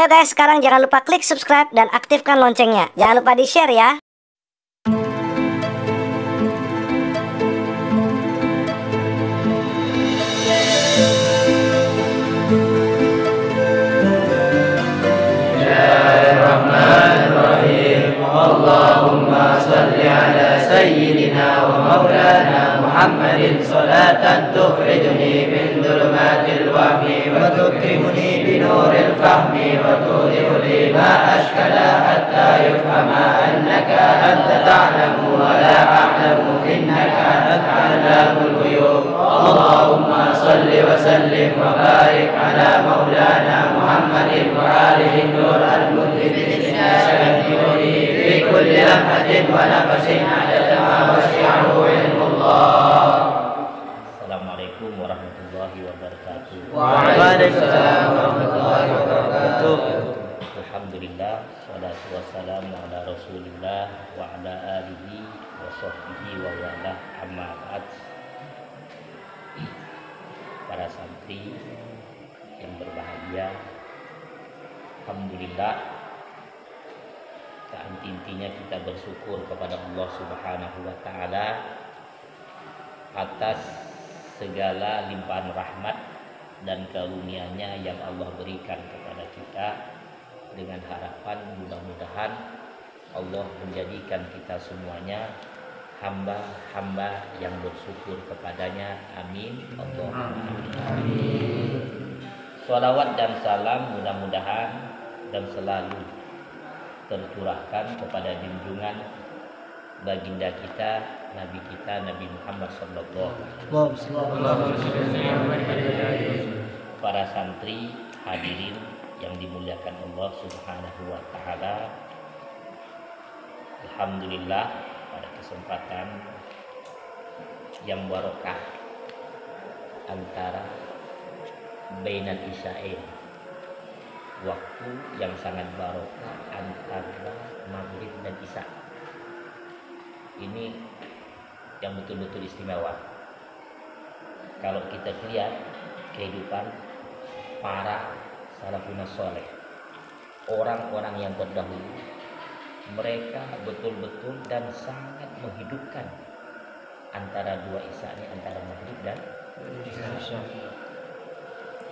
Ayo guys, sekarang jangan lupa klik subscribe dan aktifkan loncengnya. Jangan lupa di-share ya. Bismillahirrahmanirrahim. Allahumma salli ala sayyidina wa maulana Muhammadin salatan tukhrijuni min dhulumatil wahmi wa tukrimuni bi nuril fahmi wa tudhi'u li ma ashkala hatta yufhama annaka anta ta'lamu wa la a'lamu innaka anta 'allamul ghuyub. Allahumma salli wa sallim wa barik ala maulana Muhammadin wa alihi nur al-mudhibin fi kulli lamhatin wa nafasin 'adada ma wasi'ahu ilmullah. Assalamualaikum warahmatullahi wabarakatuh. Waalaikumsalam warahmatullahi wabarakatuh. Alhamdulillah, salatu wassalamu ala rasulillah wa ala alihi wa sahbihi wa wala, amma ba'd. Para santri yang berbahagia, alhamdulillah, intinya kita bersyukur kepada Allah Subhanahu wa taala atas segala limpahan rahmat dan karunia-Nya yang Allah berikan kepada kita, dengan harapan mudah-mudahan Allah menjadikan kita semuanya hamba-hamba yang bersyukur kepadanya. Amin. Allahumma amin. Shalawat dan salam mudah-mudahan dan selalu tercurahkan kepada junjungan baginda kita, Nabi kita, Nabi Muhammad sallallahu alaihi wasallam. Para santri hadirin yang dimuliakan Allah Subhanahu wa taala, alhamdulillah, pada kesempatan yang barokah antara bainal isya'in, waktu yang sangat barokah antara maghrib dan isya, ini yang betul-betul istimewa. Kalau kita lihat kehidupan para salafun saleh, orang-orang yang terdahulu, mereka betul-betul dan sangat menghidupkan antara dua isya ini, antara maghrib dan isya.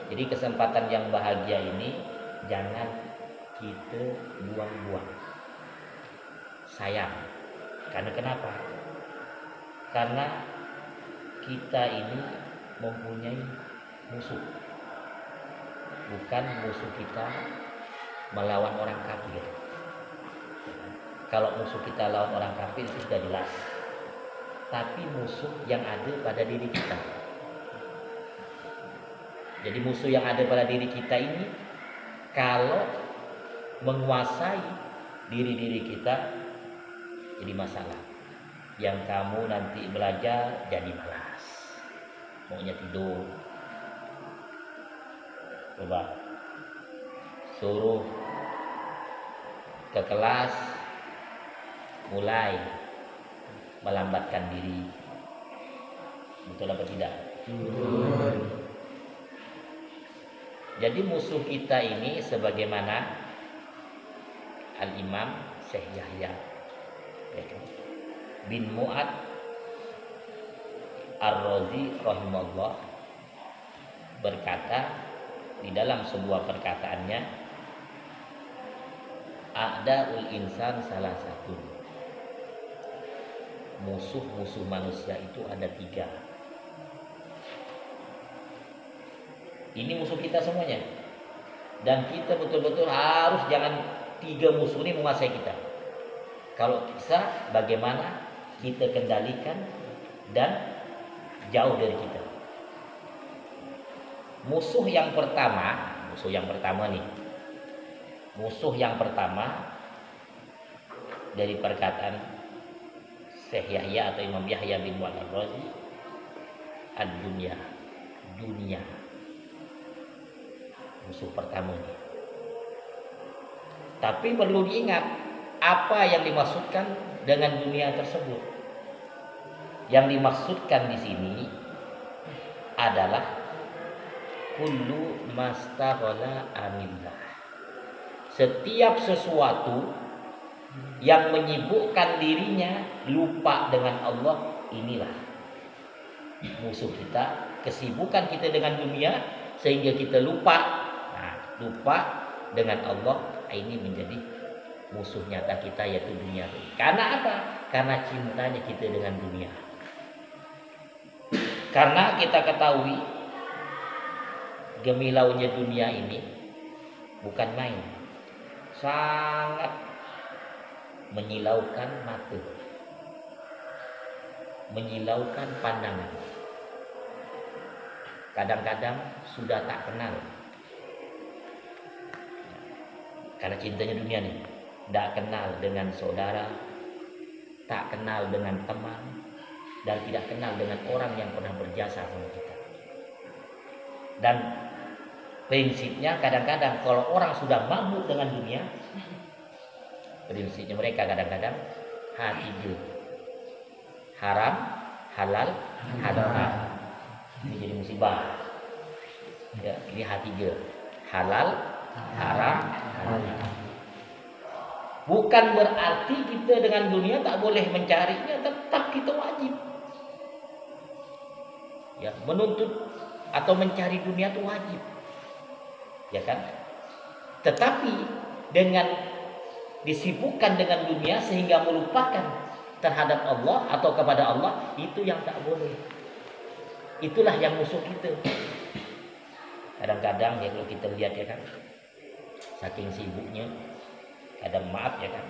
Jadi kesempatan yang bahagia ini jangan kita buang-buang. Sayang. Karena kenapa? Karena kita ini mempunyai musuh. Bukan musuh kita melawan orang kafir. Kalau musuh kita lawan orang kafir itu sudah jelas. Tapi musuh yang ada pada diri kita. Jadi musuh yang ada pada diri kita ini, kalau menguasai diri-diri kita, jadi masalah. Yang kamu nanti belajar jadi malas, maunya tidur. Coba suruh ke kelas, mulai melambatkan diri. Betul apa tidak? Betul. Jadi musuh kita ini sebagaimana Al-Imam Syekh Yahya bin Mu'ad Ar-Razi rahimahullah berkata di dalam sebuah perkataannya, a'da'ul insan salah satu, musuh-musuh manusia itu ada 3. Ini musuh kita semuanya. Dan kita betul-betul harus jangan 3 musuh ini menguasai kita. Kalau bisa, bagaimana kita kendalikan dan jauh dari kita. Musuh yang pertama nih. Musuh yang pertama dari perkataan Syekh Yahya atau Imam Yahya bin Mu'ad Ar-Razi, ad-dunya, dunia. Musuh pertamanya. Tapi perlu diingat apa yang dimaksudkan dengan dunia tersebut. Yang dimaksudkan di sini adalah kullu mastaghala anillah. setiap sesuatu yang menyibukkan dirinya lupa dengan Allah, inilah musuh kita. Kesibukan kita dengan dunia sehingga kita lupa, lupa dengan Allah. Ini menjadi musuh nyata kita, yaitu dunia. Karena apa? Karena cintanya kita dengan dunia. Karena kita ketahui gemilaunya dunia ini bukan main, sangat menyilaukan mata, menyilaukan pandangan. Kadang-kadang sudah tak kenal, karena cintanya dunia nih, tak kenal dengan saudara, tak kenal dengan teman, dan tidak kenal dengan orang yang pernah berjasa sama kita. Dan prinsipnya kadang-kadang kalau orang sudah mabuk dengan dunia, prinsipnya mereka kadang-kadang H3, haram, halal, haram. Ini jadi musibah. Ya, ini H3, halal, haram, halal. Bukan berarti kita dengan dunia tak boleh mencarinya, tetap kita wajib. Ya, menuntut atau mencari dunia itu wajib. Ya kan? Tetapi dengan disibukkan dengan dunia sehingga melupakan terhadap Allah atau kepada Allah, itu yang tak boleh. Itulah yang musuh kita. Kadang-kadang ya kalau kita lihat ya kan, saking sibuknya, kadang maaf ya kan,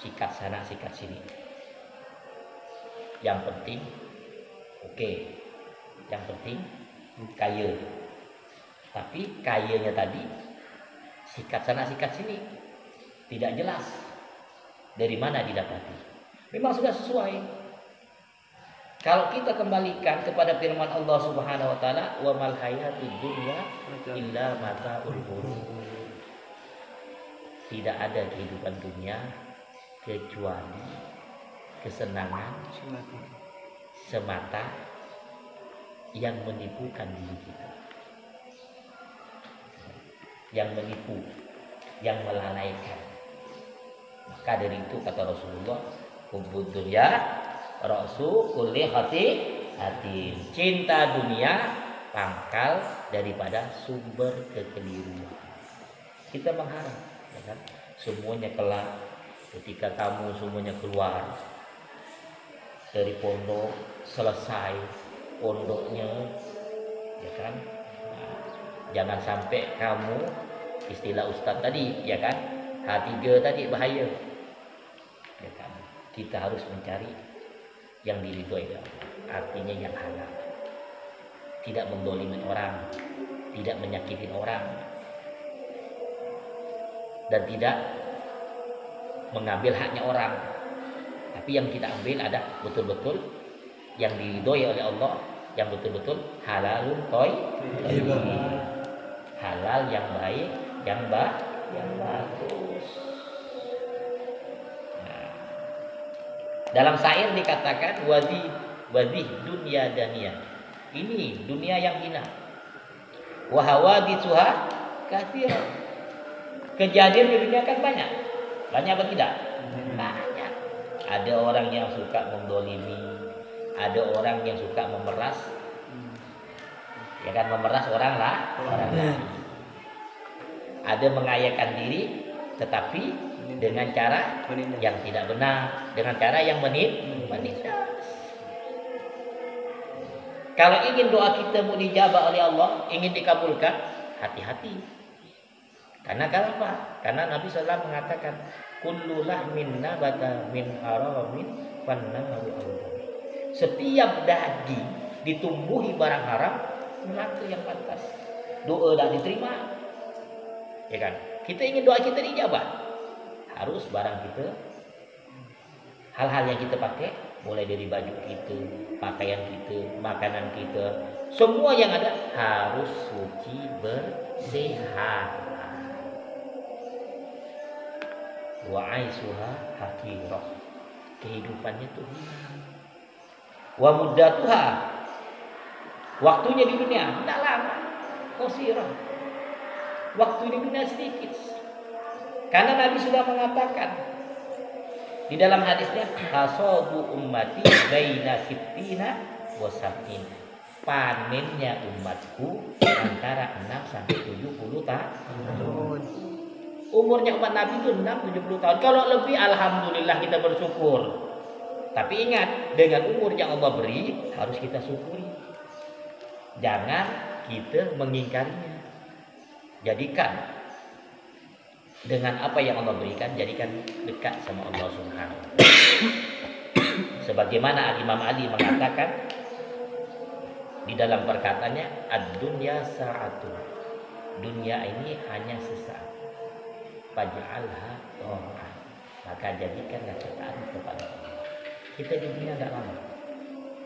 sikat sana sikat sini. Yang penting oke, yang penting kaya. Tapi kayanya tadi sikat sana sikat sini, tidak jelas dari mana didapati. Memang sudah sesuai. Kalau kita kembalikan kepada firman Allah Subhanahu wa taala, wa mal hayatud dunya illa mata'ul ghurur. Tidak ada kehidupan dunia kecuali kesenangan semata yang menipukan diri kita. Yang menipu, yang melalaikan. Maka dari itu kata Rasulullah, hubbud dunya ra'su kulli hati. Cinta dunia pangkal daripada sumber kekeliruan. Kita mengharap ya kan, semuanya kelak ketika kamu semuanya keluar dari pondok, selesai pondoknya ya kan. Nah, jangan sampai kamu istilah ustaz tadi ya kan, H3 tadi bahaya. Ya kan? Kita harus mencari yang diridhoi Allah, artinya yang halal. Tidak mendolimi orang, tidak menyakiti orang, dan tidak mengambil haknya orang. Tapi yang kita ambil ada betul-betul yang diridhoi oleh Allah, yang betul-betul halalun thayyib. Halal yang baik, yang bagus. Nah, dalam syair dikatakan wadih dunia daniyah. Ini dunia yang hina. Wa hawaditsuha katsira. Kejadian di dunia kan banyak. Banyak apa tidak? Banyak. Ada orang yang suka mendolimi, ada orang yang suka memeras. Ya kan, memeras orang lain. Ada mengayakan diri tetapi dengan cara yang tidak benar, dengan cara yang menindas. Kalau ingin doa kita mau dijabah oleh Allah, ingin dikabulkan, hati-hati. Karena kenapa? Karena Nabi SAW mengatakan, kullu lahmin nabata min haramin fannaru awwal. Setiap daging ditumbuhi barang haram, neraka yang pantas. Doa dah diterima. Ya kan? Kita ingin doa kita dijabah, harus barang kita, hal-hal yang kita pakai, mulai dari baju kita, pakaian kita, makanan kita, semua yang ada harus suci, bersih. Wa aisuha hakirah. Kehidupannya tuh hina. Wa muddatuha. Waktunya di dunia tidak lama. Qasirah. waktu di dunia sedikit. Karena Nabi sudah mengatakan di dalam hadisnya, hasabu ummati baina sittina wa sab'ina. Panennya umatku antara 6 sampai 70 tahun. Umurnya umat Nabi itu 6-70 tahun. Kalau lebih alhamdulillah kita bersyukur. Tapi ingat, dengan umur yang Allah beri harus kita syukuri. Jangan kita mengingkarinya. Jadikan dengan apa yang Allah berikan, jadikan dekat sama Allah Subhanahu wa taala. Sebagaimana Imam Ali mengatakan di dalam perkataannya, ad-dunya sa'atun. Dunia ini hanya sesaat. Faj'alha ta'ah. Maka jadikanlah ketaatan kepada Allah. Kita di dunia tidak lama.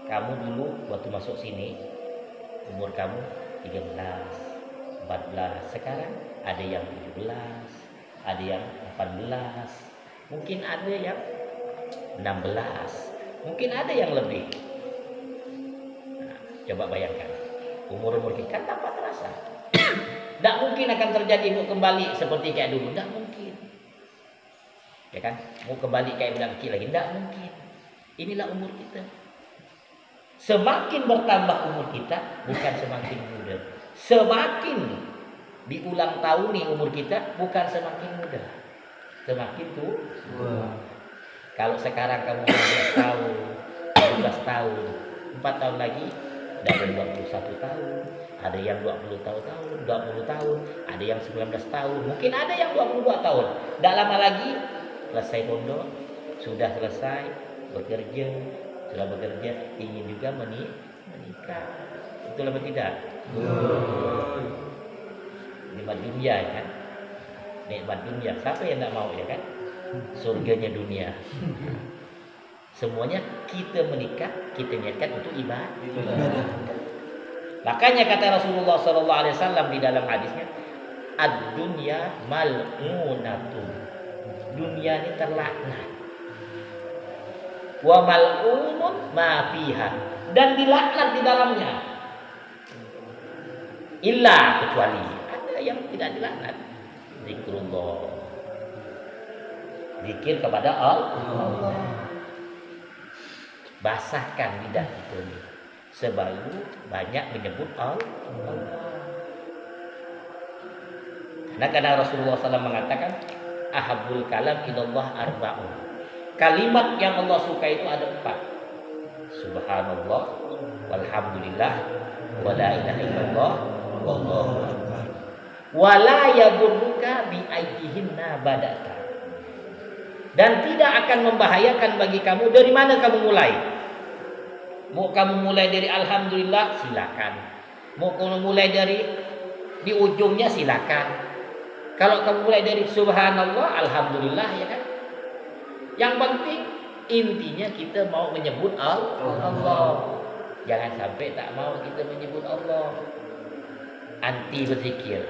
Kamu dulu waktu masuk sini umur kamu 13, 14. Sekarang ada yang 17, ada yang 18, mungkin ada yang 16, mungkin ada yang lebih. Nah, coba bayangkan umur-umur kita kan tanpa terasa. Tidak mungkin akan terjadi mau kembali seperti kayak dulu, tidak mungkin. Ya kan? Mau kembali kayak budak kecil lagi, tidak mungkin. Inilah umur kita. Semakin bertambah umur kita, bukan semakin muda. Semakin diulang tahun nih umur kita, bukan semakin muda, semakin tua. Kalau sekarang kamu 15 tahun, 17 tahun, 4 tahun lagi dari 21 tahun, ada yang 20 tahun, 20 tahun, ada yang 19 tahun, mungkin ada yang 22 tahun. Tidak lama lagi selesai pondok, sudah selesai bekerja, sudah bekerja, ingin juga menikah. Betul apa tidak? Nikmat dunia kan, nikmat dunia. Siapa yang tidak mau ya kan? Surganya dunia. Semuanya kita menikah, kita niatkan untuk ibadah. Makanya kata Rasulullah SAW di dalam hadisnya, ad-dunya mal'unatun. Dunia ini terlaknat. Wa mal'unun ma fiha. Dan dilaknat di dalamnya. Illa, kecuali ada yang tidak dilaknat. Zikrullah. Zikir kepada Allah. Basahkan lidah kita ini selalu banyak menyebut Allah. Karena Rasulullah SAW mengatakan, ahabul kalam ilallah arba'un. Kalimat yang Allah suka itu ada 4. Subhanallah, walhamdulillah, wala ilaha illallah, wallahu akbar. Wala yadurruka bi ayyihinna badata. Dan tidak akan membahayakan bagi kamu dari mana kamu mulai. Mau kamu mulai dari alhamdulillah, silakan. Mau kamu mulai dari di ujungnya, silakan. Kalau kamu mulai dari subhanallah, alhamdulillah, ya kan. Yang penting intinya kita mau menyebut Allah. Jangan sampai tak mau kita menyebut Allah. Anti berzikir.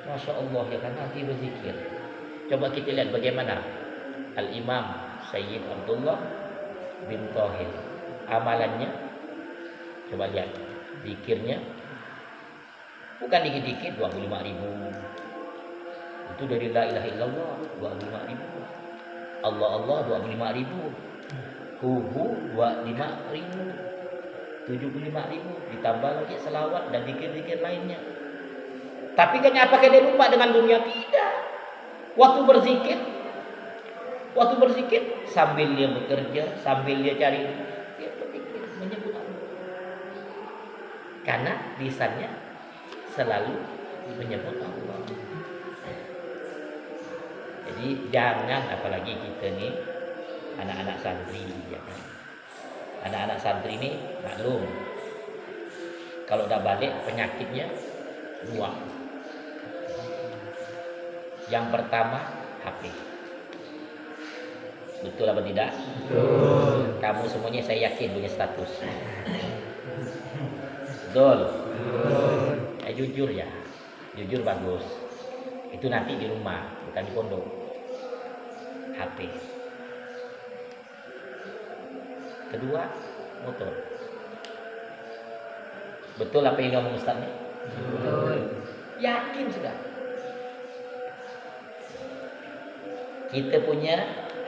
Masya Allah, ya kan, anti berzikir. Coba kita lihat bagaimana Al-Imam Sayyid Abdullah bin Thahir amalannya. Coba lihat zikirnya. Bukan dikit-dikit 25.000. Itu dari la ilaha illallah 25.000. Allah 25.000. Huhu 25.000. 75.000. Ditambah lagi selawat dan zikir-zikir lainnya. Tapi kenapa dia lupa dengan dunia? Tidak. Waktu berzikir sambil dia bekerja, sambil dia cari, dia berzikir, menyebut Allah. Karena lisannya selalu menyebut Allah. Jadi jangan, apalagi kita nih anak-anak santri, ya kan? Anak-anak santri ini maklum, kalau udah balik penyakitnya 2. Yang pertama HP. Betul apa tidak? Betul. Kamu semuanya saya yakin punya status. Betul. Jujur ya. Jujur bagus. Itu nanti di rumah, bukan di pondok. HP. Kedua, motor. Betul apa yang ngomong Ustaz nih? Betul. Yakin sudah. Kita punya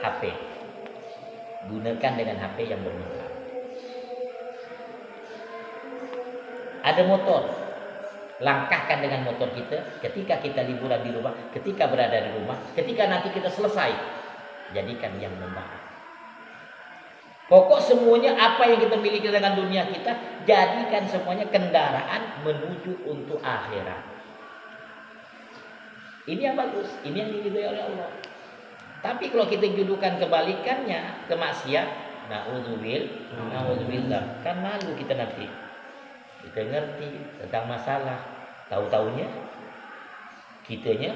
HP. Gunakan dengan HP yang bermanfaat. Ada motor. Langkahkan dengan motor kita ketika kita liburan di rumah, ketika berada di rumah, ketika nanti kita selesai. Jadikan yang membaik. Pokok semuanya apa yang kita miliki dengan dunia kita, jadikan semuanya kendaraan menuju untuk akhirat. Ini yang bagus, ini yang diridhoi oleh Allah. Tapi kalau kita judukan kebalikannya, ke maksiat, na'udzubillah, kan malu kita nanti. Kita ngerti tentang masalah, tahu-taunya kitanya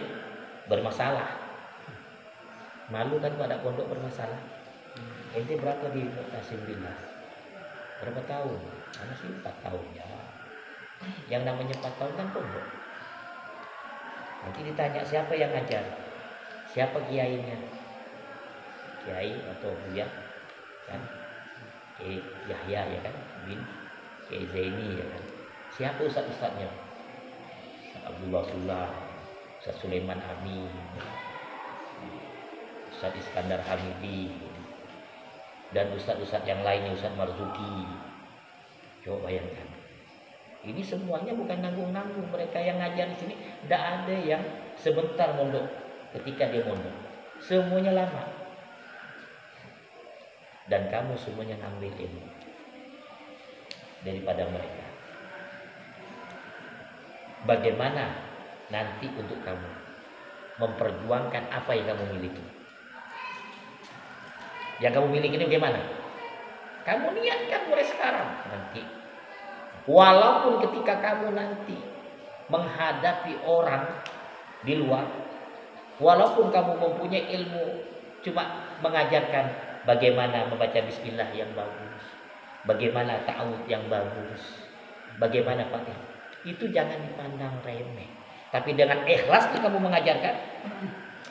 bermasalah. Malu kan pada pondok bermasalah. Ente berapa di Tasimbillah? Berapa tahun? Anak sih 4 tahun ya. Yang namanya 4 tahun kan pondok. Nanti ditanya siapa yang ngajar, siapa kiainya, kiai atau buya kan, Kiai Yahya ya kan, bin Kiai Zaini ya kan. Siapa ustaz-ustaznya? Ustaz Abdullah Sulah, Ustaz Sulaiman Amin, Ustaz Iskandar Hamidi, dan ustaz-ustaz yang lainnya, Ustaz Marzuki. Coba bayangkan. Ini semuanya bukan nanggung-nanggung. Mereka yang ngajar di sini tidak ada yang sebentar mondok ketika dia mondok. Semuanya lama. Dan kamu semuanya ngambil ilmu daripada mereka. Bagaimana nanti untuk kamu memperjuangkan apa yang kamu miliki? Yang kamu miliki ini bagaimana? Kamu niatkan mulai sekarang nanti. Walaupun ketika kamu nanti menghadapi orang di luar, walaupun kamu mempunyai ilmu cuma mengajarkan bagaimana membaca bismillah yang bagus, bagaimana ta'awud yang bagus, bagaimana Fatihah, itu jangan dipandang remeh. Tapi dengan ikhlas kamu mengajarkan,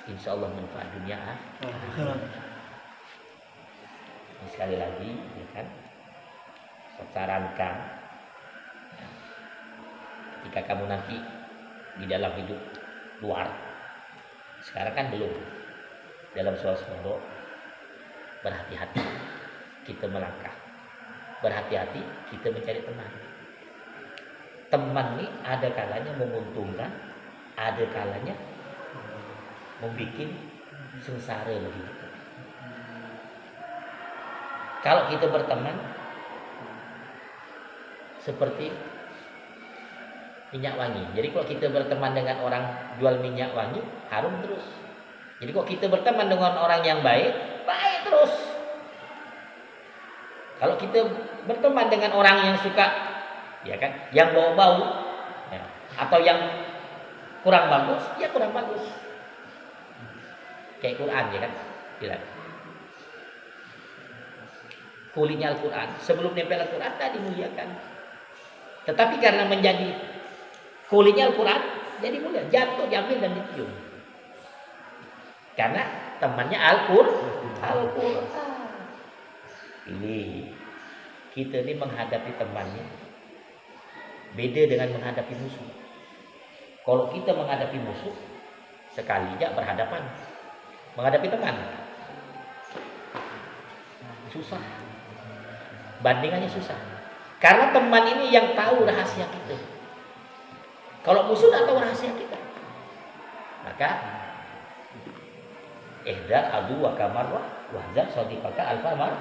insya Allah manfaat dunia akhirat. Sekali lagi, ya kan, saya sarankan, jika kamu nanti di dalam hidup luar, sekarang kan belum, dalam suasana, berhati-hati kita melangkah, berhati-hati kita mencari teman. Teman ini ada kalanya menguntungkan, ada kalanya membuat sengsara lebih. Kalau kita berteman seperti minyak wangi. Jadi kalau kita berteman dengan orang jual minyak wangi, harum terus. Jadi kalau kita berteman dengan orang yang baik, baik terus. Kalau kita berteman dengan orang yang suka, ya kan, yang bau-bau, ya, atau yang kurang bagus, ya kurang bagus. Kayak Quran, ya kan, bilang. Kulitnya Al-Quran, sebelum nempel Al-Quran tadi dimuliakan. Tetapi karena menjadi kulitnya Al-Quran, jadi mulia, jatuh, diambil dan dicium. Karena temannya Al-Quran. Ini kita ini menghadapi temannya beda dengan menghadapi musuh. Kalau kita menghadapi musuh, sekali aja berhadapan. Menghadapi teman susah, bandingannya susah. Karena teman ini yang tahu rahasia kita. Kalau musuh tidak tahu rahasia kita, maka ihdar adu wa kamarwah wahzar sadiqaka alfamar.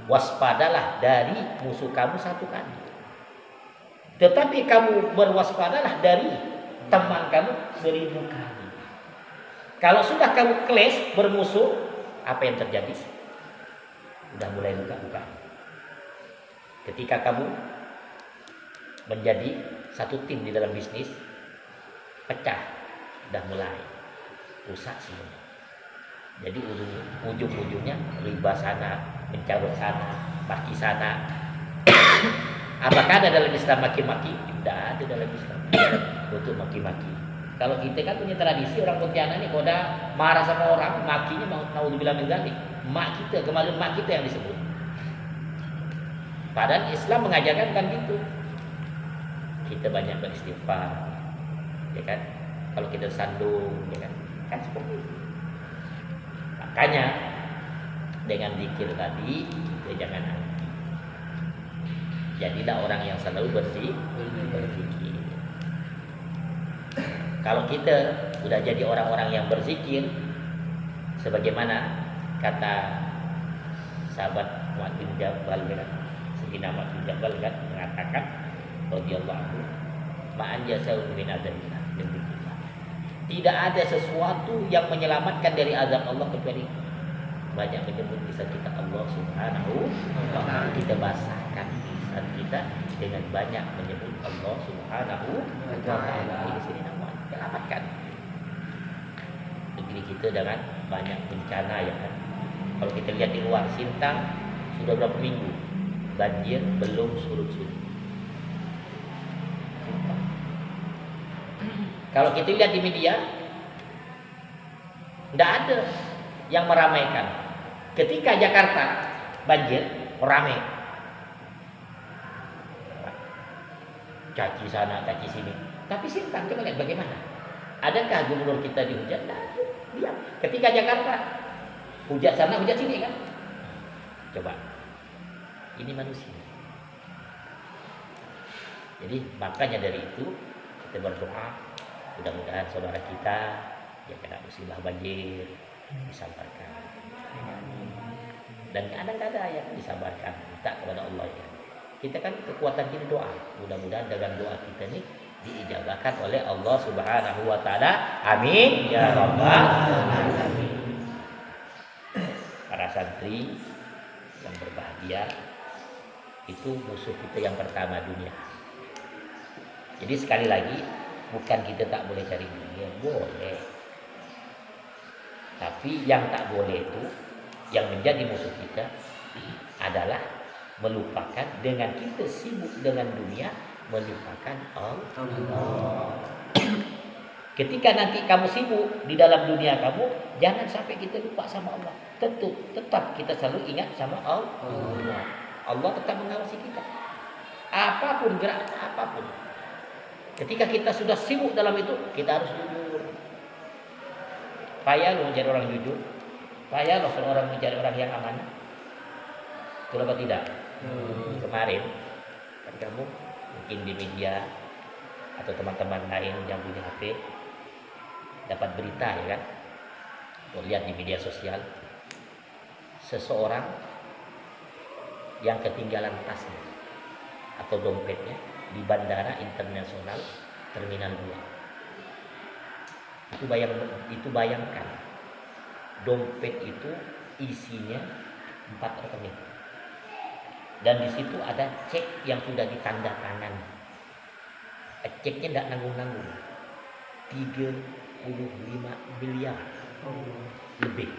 Waspadalah dari musuh kamu 1 kali. Tetapi kamu berwaspadalah dari teman kamu 1000 kali. Kalau sudah kamu clash bermusuh, apa yang terjadi? Sudah mulai buka-buka. Ketika kamu menjadi satu tim di dalam bisnis, pecah, sudah mulai rusak semua. Jadi ujung-ujungnya riba sana, mencarut sana, maki sana. Apakah ada dalam Islam maki-maki? Tidak ada dalam Islam untuk maki-maki. Kalau kita kan punya tradisi orang Pontianak ini, kalau udah marah sama orang, makinya mau dibilang menggalik. Mak kita, kemaluan mak kita yang disebut. Padahal Islam mengajarkan kan gitu. kita banyak beristighfar, ya kan? Kalau kita sandung, ya kan? Kan seperti itu. Makanya dengan zikir tadi kita jangan anti. Jadilah orang yang selalu berzikir. Kalau kita udah jadi orang-orang yang berzikir, sebagaimana kata sahabat Mu'adz bin Jabal, kan? Sayyidina Mu'adz bin Jabal kan mengatakan radhiyallahu anhu, ma'an jasau min adzabina. Tidak ada sesuatu yang menyelamatkan dari azab Allah kecuali banyak menyebut kisah kita Allah Subhanahu wa ta'ala. Kita basahkan lisan kita dengan banyak menyebut Allah Subhanahu wa ta'ala. Ini sini nama selamatkan negeri kita dengan banyak bencana, ya kan? Kalau kita lihat di luar, Sintang sudah berapa minggu banjir belum surut-surut. Kalau kita lihat di media, tidak ada yang meramaikan. Ketika Jakarta banjir, ramai. Caci sana, caci sini. Tapi Sintang, coba lihat bagaimana. Adakah gubernur kita dihujat? Diam. Ketika Jakarta, hujat sana, hujat sini, kan? Coba. Ini manusia. Jadi makanya dari itu kita berdoa, mudah-mudahan saudara kita yang kena musibah banjir disabarkan. Dan kadang-kadang ya disabarkan, minta kepada Allah, ya. Kita kan kekuatan kita doa. Mudah-mudahan dengan doa kita ini diijabahkan oleh Allah Subhanahu wa ta'ala. Amin ya rabbal alamin. Para santri yang berbahagia, itu musuh kita yang pertama dunia. Jadi sekali lagi, bukan kita tak boleh cari dunia, boleh. Tapi yang tak boleh itu, yang menjadi musuh kita adalah melupakan, dengan kita sibuk dengan dunia, melupakan Allah. Ketika nanti kamu sibuk di dalam dunia kamu, jangan sampai kita lupa sama Allah. Tetap kita selalu ingat sama Allah. Allah tetap mengawasi kita. Apapun gerak, apapun. Ketika kita sudah sibuk dalam itu, kita harus jujur. Payah lo mencari orang jujur. Payah lo kalau orang mencari orang yang amanah. Betul apa tidak? Kemarin kan kamu mungkin di media atau teman-teman lain yang punya HP dapat berita, ya kan? Atau lihat di media sosial, seseorang yang ketinggalan tasnya atau dompetnya di Bandara Internasional Terminal 2. Itu bayangkan, dompet itu isinya 4 rekening. Dan di situ ada cek yang sudah ditanda tangan. Ceknya tidak nanggung-nanggung. 35 miliar lebih.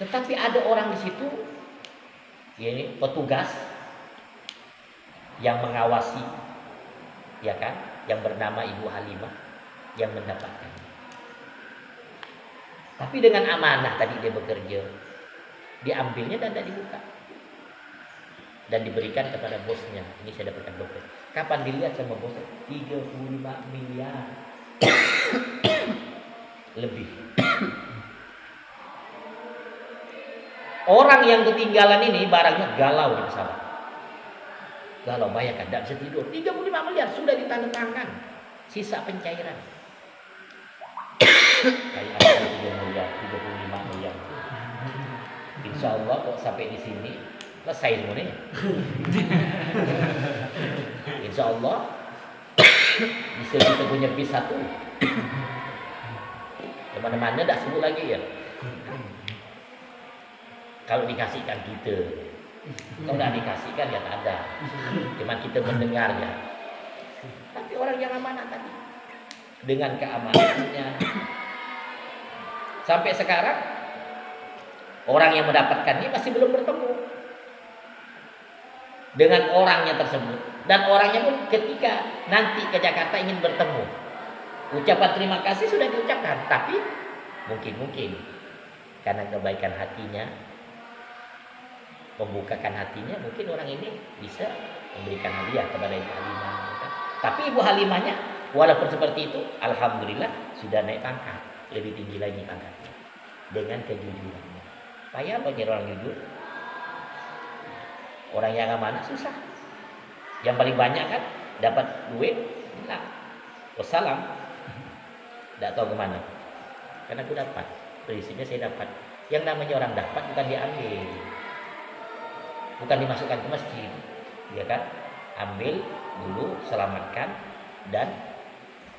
Tetapi ada orang di situ, ini petugas yang mengawasi, ya kan, yang bernama Ibu Halimah yang mendapatkan. Tapi dengan amanah tadi dia bekerja, diambilnya dan tidak dibuka dan diberikan kepada bosnya. Ini saya dapatkan dompet. Kapan dilihat sama bosnya? 35 miliar lebih. Orang yang ketinggalan ini barangnya galau di pesawat. Galau, bayangkan, tidak bisa tidur. 35 miliar sudah ditandatangan, sisa pencairan. Kayak 3 miliar, 35 miliar. Insya Allah kok sampai di sini selesai semuanya. Insya Allah bisa kita punya bis 1. Kemana-mana dah sebut lagi, ya. Kalau dikasihkan kita, kalau tidak dikasihkan ya tak ada. Cuma kita mendengarnya. Tapi orang yang amanah tadi, dengan keamanannya, sampai sekarang orang yang mendapatkan ini masih belum bertemu dengan orangnya tersebut. Dan orangnya pun ketika nanti ke Jakarta ingin bertemu, ucapan terima kasih sudah diucapkan. Tapi mungkin karena kebaikan hatinya, membukakan hatinya, mungkin orang ini bisa memberikan hadiah kepada Ibu Halimah. Kan? Tapi Ibu Halimahnya walaupun seperti itu, alhamdulillah sudah naik pangkat, lebih tinggi lagi pangkatnya dengan kejujurannya. Payah bagi orang jujur. Orang yang amanah susah. Yang paling banyak kan dapat duit, hilang. Wassalam. Tidak tahu kemana. Karena aku dapat. Prinsipnya saya dapat. Yang namanya orang dapat bukan diambil, bukan dimasukkan ke masjid, ya kan? Ambil dulu, selamatkan dan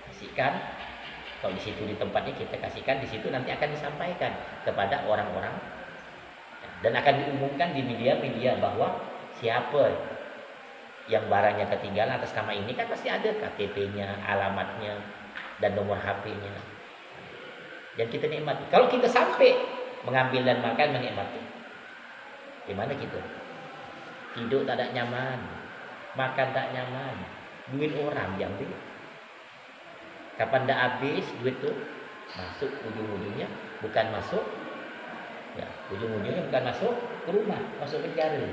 kasihkan. Kalau di situ di tempatnya kita kasihkan, di situ nanti akan disampaikan kepada orang-orang dan akan diumumkan di media-media bahwa siapa yang barangnya ketinggalan atas nama ini kan pasti ada KTP-nya, alamatnya dan nomor HP-nya. Dan kita nikmati. Kalau kita sampai mengambil dan makan menikmati, gimana kita? Tidur tak ada nyaman, makan tak nyaman, duit orang diambil. Kapan dah habis duit tu, masuk ujung-ujungnya bukan masuk, ya ujung-ujungnya bukan masuk ke rumah, masuk penjara.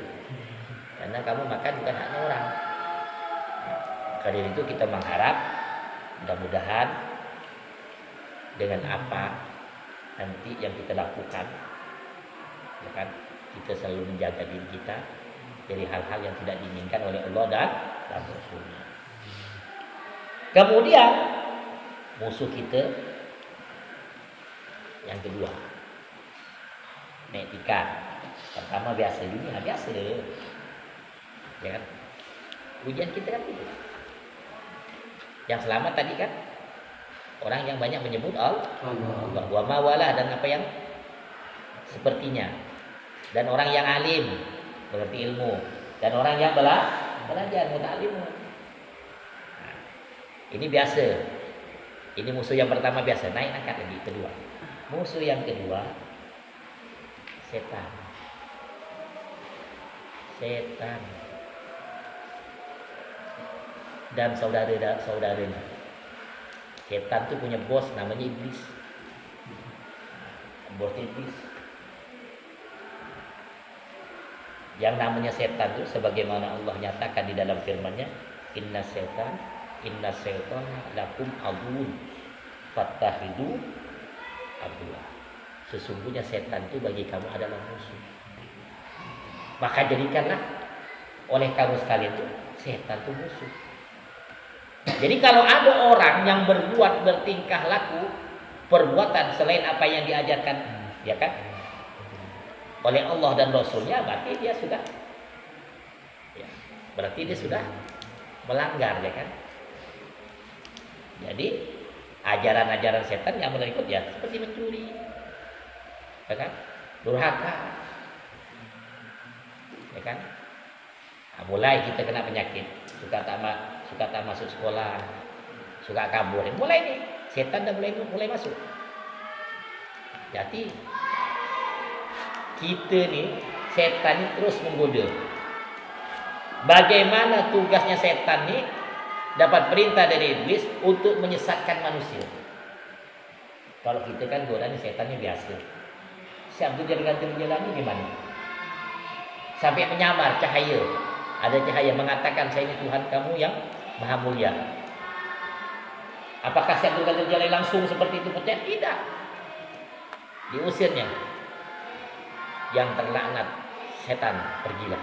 Karena kamu makan bukan haknya orang. Karena itu kita mengharap mudah-mudahan dengan apa nanti yang kita lakukan, ya kan, kita selalu menjaga diri kita dari hal-hal yang tidak diinginkan oleh Allah dan Rasulnya. Kemudian musuh kita yang kedua, naik tingkat. Pertama biasa dunia, biasa, ya kan? Ujian kita kan itu. Yang selamat tadi kan orang yang banyak menyebut Allah, wa mawalah dan apa yang sepertinya, dan orang yang alim mengerti ilmu, dan orang yang belajar muta'allimun. Nah, ini biasa. Ini musuh yang pertama biasa, naik angkat lagi kedua. Musuh yang kedua setan. Setan dan saudara-saudaranya. Setan itu punya bos namanya iblis. Bos iblis. Yang namanya setan itu sebagaimana Allah nyatakan di dalam firman-Nya, inna syaitana lakum aduwwun fattakhidhu aduwwa. Sesungguhnya setan itu bagi kamu adalah musuh. Maka jadikanlah oleh kamu sekalian itu setan itu musuh. Jadi kalau ada orang yang bertingkah laku perbuatan selain apa yang diajarkan, ya kan, oleh Allah dan Rasulnya, berarti dia sudah, ya, berarti dia sudah melanggar, ya kan. Jadi ajaran-ajaran setan yang berikut ya seperti mencuri, ya kan, durhaka, ya kan. Nah, mulai kita kena penyakit, suka tak masuk sekolah, suka kabur. Mulai nih, setan dah mulai masuk. Jadi kita nih, setan ini terus menggoda. Bagaimana tugasnya setan nih dapat perintah dari iblis untuk menyesatkan manusia. Kalau kita kan godaan setannya biasa. Si Abdul Jalil Al-Jilani gimana? Sampai menyamar cahaya. Ada cahaya mengatakan saya ini Tuhan kamu yang Maha Mulia. Apakah si Abdul Qadir Jalani langsung seperti itu percaya? Tidak. Diusirnya. Yang terlaknat setan, pergilah.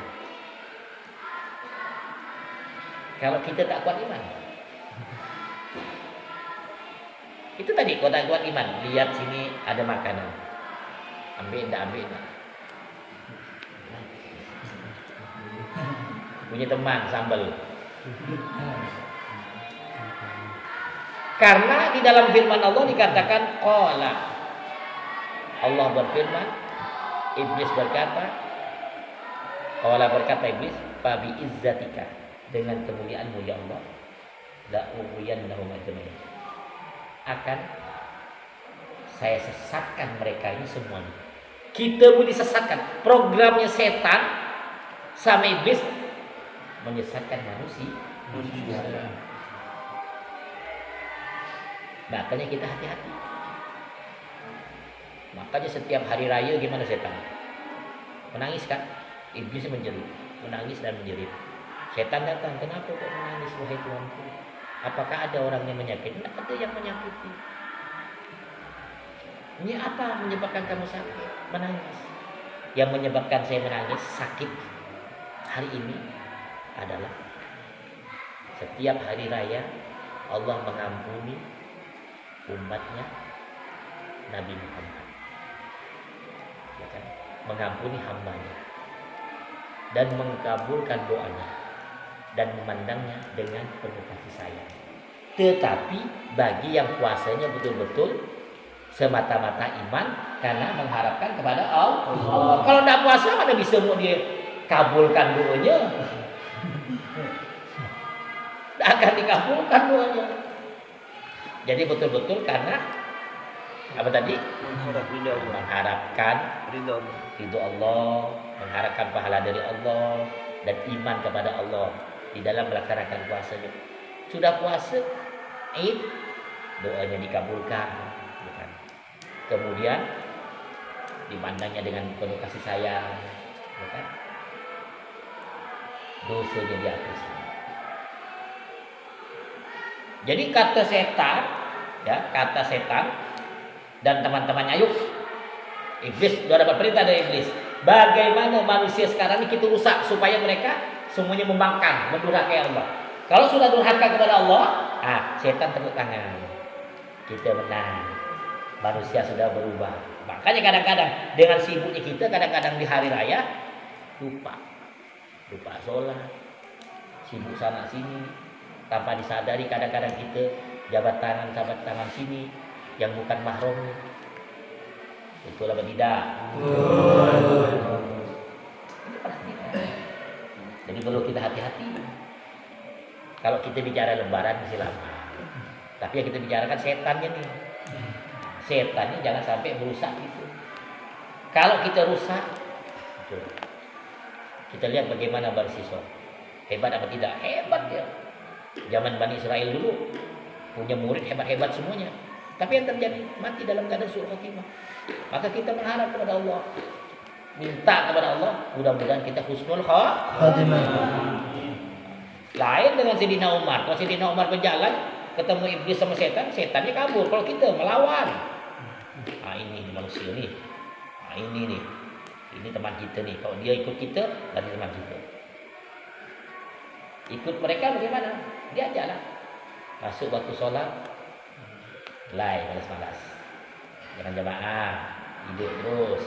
Kalau kita tak kuat iman, itu tadi kau tak kuat iman. Lihat sini ada makanan, ambil enggak. Punya teman sambal. Karena di dalam firman Allah dikatakan qala. Allah berfirman, iblis berkata, qala berkata iblis, fa bi izzatika, dengan kemuliaan-Mu ya Allah, la ughwiyannahum ajmain. Akan saya sesatkan mereka ini semuanya. Kita pun disesatkan. Programnya setan sama iblis menyesatkan manusia. Makanya kita hati-hati. Makanya setiap hari raya gimana setan? Menangis kan? Iblis menjerit, menangis dan menjerit. Setan datang, kenapa kok menangis wahai Tuanku? Apakah ada orang yang menyakiti? Tidak ada yang menyakiti. Ini apa menyebabkan kamu sakit? Menangis. Yang menyebabkan saya menangis sakit hari ini adalah setiap hari raya Allah mengampuni umatnya Nabi Muhammad, ya kan? Mengampuni hambanya dan mengkabulkan doanya dan memandangnya dengan penuh kasih sayang. Tetapi bagi yang puasanya betul-betul semata-mata iman karena mengharapkan kepada Allah. Kalau tidak puasa mana bisa mau dia kabulkan doanya? Tidak akan dikabulkan doanya. Jadi betul-betul karena apa tadi? Mengharapkan ridho Allah, mengharapkan pahala dari Allah dan iman kepada Allah di dalam melaksanakan puasanya. Sudah puasa, Id, doanya dikabulkan, bukan? Kemudian dipandangnya dengan penuh kasih sayang, bukan? Dosanya dihapus. Jadi kata setan, ya, kata setan dan teman-temannya, yuk, iblis sudah dapat perintah dari iblis. Bagaimana manusia sekarang ini kita rusak supaya mereka semuanya membangkang, mendurhakai Allah. Kalau sudah durhaka kepada Allah, setan tepuk tangan. Kita menang. Manusia sudah berubah. Makanya kadang-kadang dengan sibuknya kita, kadang-kadang di hari raya lupa sholat, sibuk sana sini, tanpa disadari kadang-kadang kita jabat tangan sini yang bukan mahramnya. Betul apa tidak? Jadi perlu kita hati-hati. Kalau kita bicara lebaran masih lama, tapi yang kita bicarakan setannya nih. Setannya jangan sampai merusak itu. Kalau kita rusak, kita lihat bagaimana Bani Siswa. Hebat apa tidak? Hebat dia. Zaman Bani Israel dulu punya murid hebat-hebat semuanya. Tapi yang terjadi mati dalam keadaan su'ul khatimah. Maka kita berharap kepada Allah, minta kepada Allah, mudah-mudahan kita husnul khatimah. Lain dengan Sayyidina Umar. Kalau Sayyidina Umar berjalan ketemu iblis sama setan, setannya kabur. Kalau kita melawan, ini manusia nih, ini nih, ini teman kita nih. Kalau dia ikut kita, berarti teman kita. Ikut mereka bagaimana? Dia jalan, masuk waktu sholat, malas-malas, jangan jamaah, hidup terus.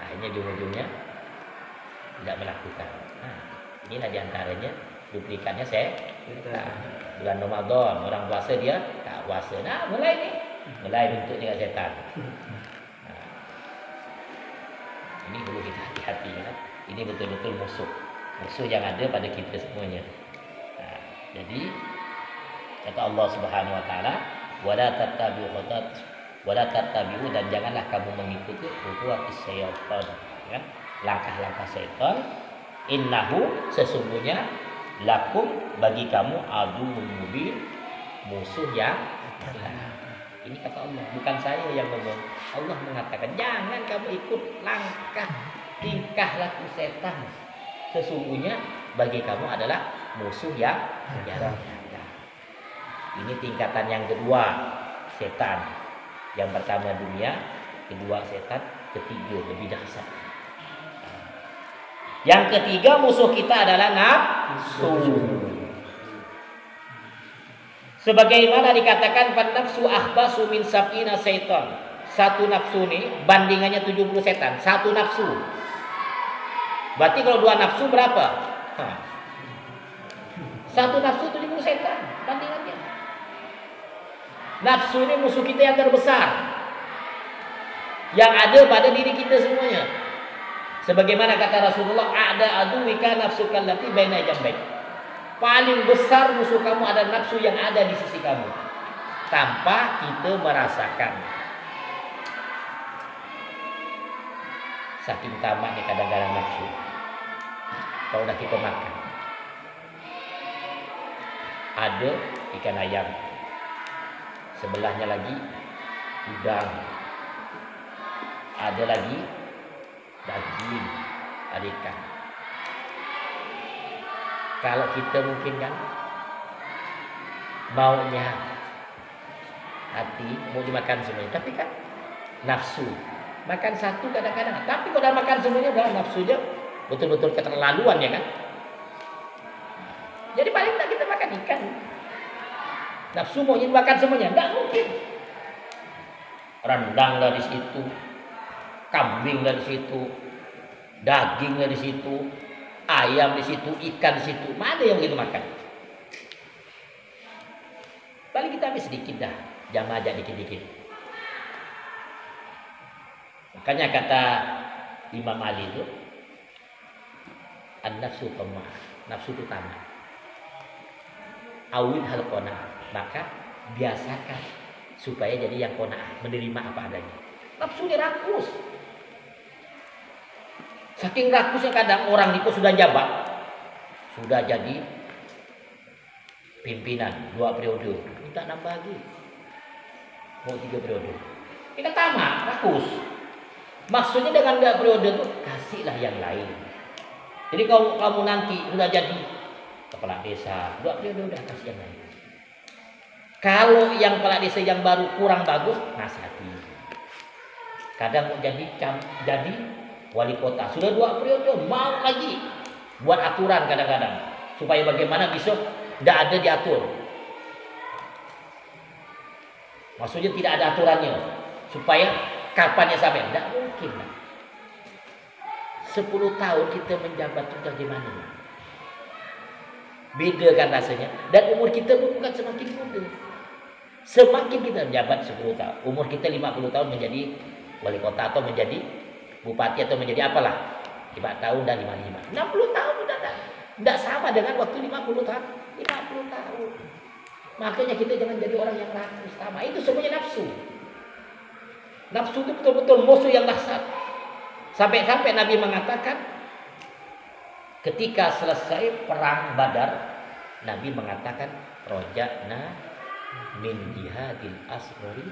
Akhirnya ujung-ujungnya tidak melakukan. Inilah diantaranya duplikatnya bulan Ramadan orang puasa dia tak puasa. Mulai bentuknya setan. Ini perlu kita hati-hati, ya. Ini betul-betul musuh yang ada pada kita semuanya. Jadi kata Allah Subhanahu Wa Taala, wala tattabi'u dan janganlah kamu mengikuti khutuwatis syaitan, ya, langkah-langkah syaitan. Innahu sesungguhnya lakum bagi kamu aduwwun mubin, musuh yang nyata. Ini kata Allah, bukan saya yang ngomong. Allah mengatakan jangan kamu ikut langkah tingkah laku setan. Sesungguhnya bagi kamu adalah musuh yang nyata. Ini tingkatan yang kedua, setan. Yang pertama dunia, kedua setan, ketiga lebih dahsyat. Yang ketiga musuh kita adalah nafsu. Sebagaimana dikatakan nafsu akhbasu min sab'ina syaitan. Satu nafsu ini bandingannya 70 setan. Satu nafsu. Berarti kalau dua nafsu berapa? Satu nafsu 70 setan bandingannya. Nafsu ini musuh kita yang terbesar, yang ada pada diri kita semuanya. Sebagaimana kata Rasulullah, ada aduwika nafsuka allati baina jambaik. Paling besar musuh kamu ada nafsu yang ada di sisi kamu, tanpa kita merasakan. Saking tamaknya kadang-kadang nafsu. Kalau udah kita makan, ada ikan ayam, sebelahnya lagi udang, ada lagi daging, ada ikan. Kalau kita mungkin kan maunya hati mau dimakan semuanya, tapi kan nafsu makan satu kadang-kadang, tapi kalau udah makan semuanya udah nafsunya betul-betul keterlaluan ya kan. Jadi paling tidak kita makan ikan, nafsu mau makan semuanya, tidak mungkin. Rendang lah di situ, kambing lah di situ, daging lah di situ, ayam di situ, ikan di situ, mana yang kita makan? Paling kita ambil sedikit dah, jangan aja dikit-dikit. Makanya kata Imam Ali itu, an-nafsu qamah, nafsu itu tamak. Awid hal qanaah, maka biasakan supaya jadi yang qanaah, menerima apa adanya. Nafsunya rakus. Saking rakusnya kadang orang itu sudah jabat, sudah jadi pimpinan 2 periode, minta nambah lagi, mau 3 periode. Kita tamak, rakus. Maksudnya dengan 2 periode itu kasihlah yang lain. Jadi kalau kamu nanti sudah jadi kepala desa, 2 periode udah kasih yang lain. Kalau yang kepala desa yang baru kurang bagus, nasihati. Kadang mau jadi wali kota, sudah 2 periode, mau lagi buat aturan kadang-kadang supaya bagaimana besok tidak ada diatur. Maksudnya tidak ada aturannya supaya kapannya sampai, tidak mungkin. 10 tahun kita menjabat itu bagaimana? Beda kan rasanya. Dan umur kita pun bukan semakin muda. Semakin kita menjabat 10 tahun, umur kita 50 tahun menjadi wali kota atau menjadi bupati atau menjadi apalah, 5 tahun dan 55, 60 tahun sudah tidak sama dengan waktu 50 tahun. 50 tahun. Makanya kita jangan jadi orang yang rakus sama. Itu semuanya nafsu. Nafsu itu betul-betul musuh yang dahsyat. Sampai-sampai Nabi mengatakan ketika selesai perang Badar, Nabi mengatakan roja'na min jihadil asghari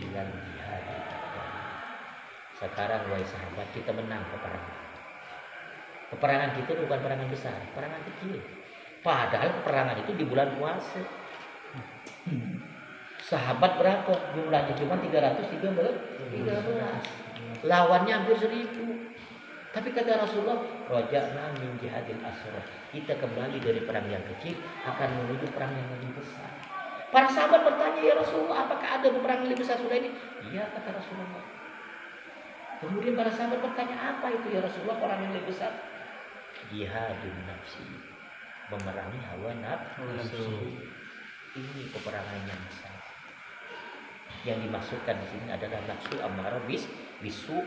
ila jihadil akbar. Sekarang wahai sahabat, kita menang peperangan. Peperangan kita bukan peperangan besar, peperangan kecil. Padahal peperangan itu di bulan puasa. Sahabat berapa jumlahnya? Cuma 313. Lawannya hampir 1000. Tapi kata Rasulullah, raja'na min jihadil asghar. Kita kembali dari perang yang kecil akan menuju perang yang lebih besar. Para sahabat bertanya, ya Rasulullah, apakah ada perang yang lebih besar sudah ini? Iya, kata Rasulullah. Kemudian para sahabat bertanya, apa itu ya Rasulullah perang yang lebih besar? Jihadun nafsi, memerangi hawa nafsu. Ini peperangan yang besar. Yang dimaksudkan di sini adalah nafsu ammarah bisu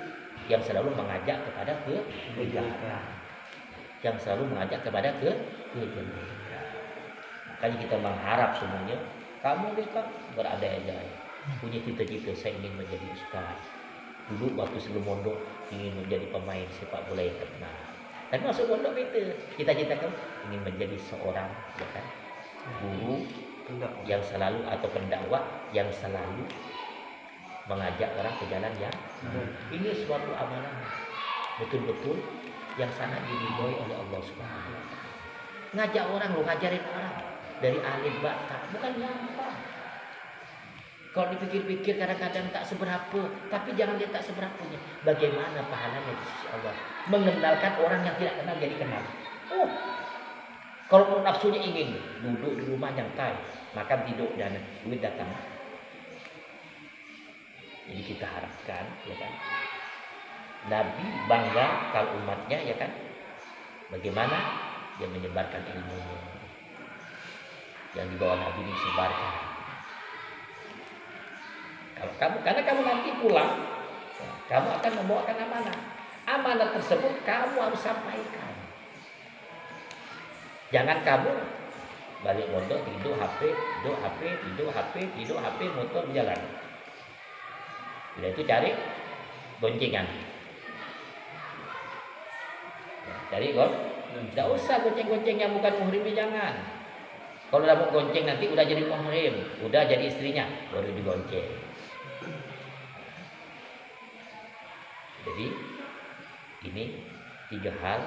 yang selalu mengajak kepada kejahatan, yang selalu mengajak kepada kejahatan. Makanya kita mengharap semuanya, kamu dekat berada-ada, punya cita-cita saya ingin menjadi ustaz. Dulu waktu sebelum mondok ingin menjadi pemain sepak bola yang terkenal. Tapi masuk mondok itu cita-citakan ingin menjadi seorang ya kan, guru yang selalu atau pendakwah yang selalu mengajak orang ke jalan yang ini suatu amalan betul-betul yang sangat diridhoi oleh Allah Subhanahu wa taala. Ngajak orang, lu ngajarin orang dari alif ba ta bukan gampang. Kalau dipikir-pikir kadang-kadang tak seberapa, tapi jangan lihat tak seberapanya. Bagaimana pahalanya di sisi Allah mengenalkan orang yang tidak kenal jadi kenal. Kalau nafsunya ingin duduk di rumah nyantai, makan tidur dan duit datang. Jadi kita harapkan, ya kan, Nabi bangga kalau umatnya, ya kan, bagaimana dia menyebarkan ilmu yang dibawa Nabi ini disebarkan. Kalau kamu, karena kamu nanti pulang, kamu akan membawakan amanah. Amanah tersebut kamu harus sampaikan. Jangan kamu balik mondok tidur HP, motor berjalan. Bila itu cari goncengan. Cari tidak usah gonceng-gonceng yang bukan muhrimnya, jangan. Kalau udah mau gonceng nanti udah jadi muhrim, udah jadi istrinya, baru digonceng. Jadi ini 3 hal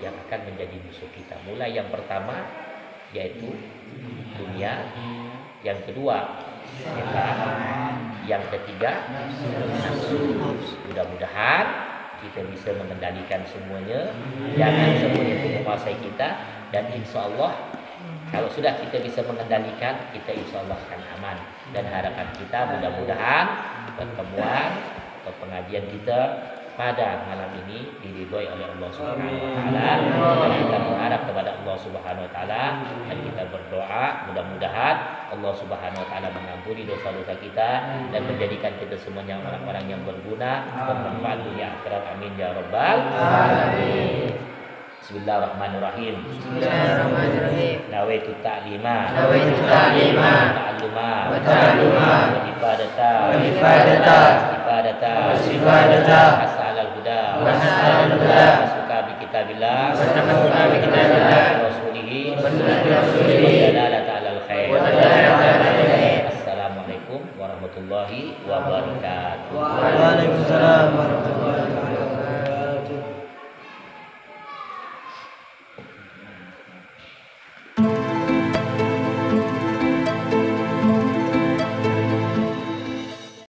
yang akan menjadi musuh kita. Mulai yang pertama yaitu dunia, yang kedua setan, yang ketiga nafsu. Mudah-mudahan kita bisa mengendalikan semuanya, jangan semuanya itu menguasai kita, dan insya Allah kalau sudah kita bisa mengendalikan, kita insya Allah akan aman. Dan harapan kita mudah-mudahan pertemuan atau pengajian kita pada malam ini diridhoi oleh Allah Subhanahu wa taala, dan kita berharap kepada Allah Subhanahu wa taala, dan kita berdoa mudah-mudahan Allah Subhanahu wa taala mengampuni dosa-dosa kita dan menjadikan kita semuanya orang-orang yang berguna, bermanfaat dunia akhirat. Amin ya rabbal alamin. Bismillahirrahmanirrahim. Nawaitu ta'lima wa ta'alluma wa ifadata as'alal huda wa suka bi kitabillah wa rasulihi wa dalalata alal khair. Assalamualaikum warahmatullahi wabarakatuh. Waalaikumsalam warahmatullahi wabarakatuh.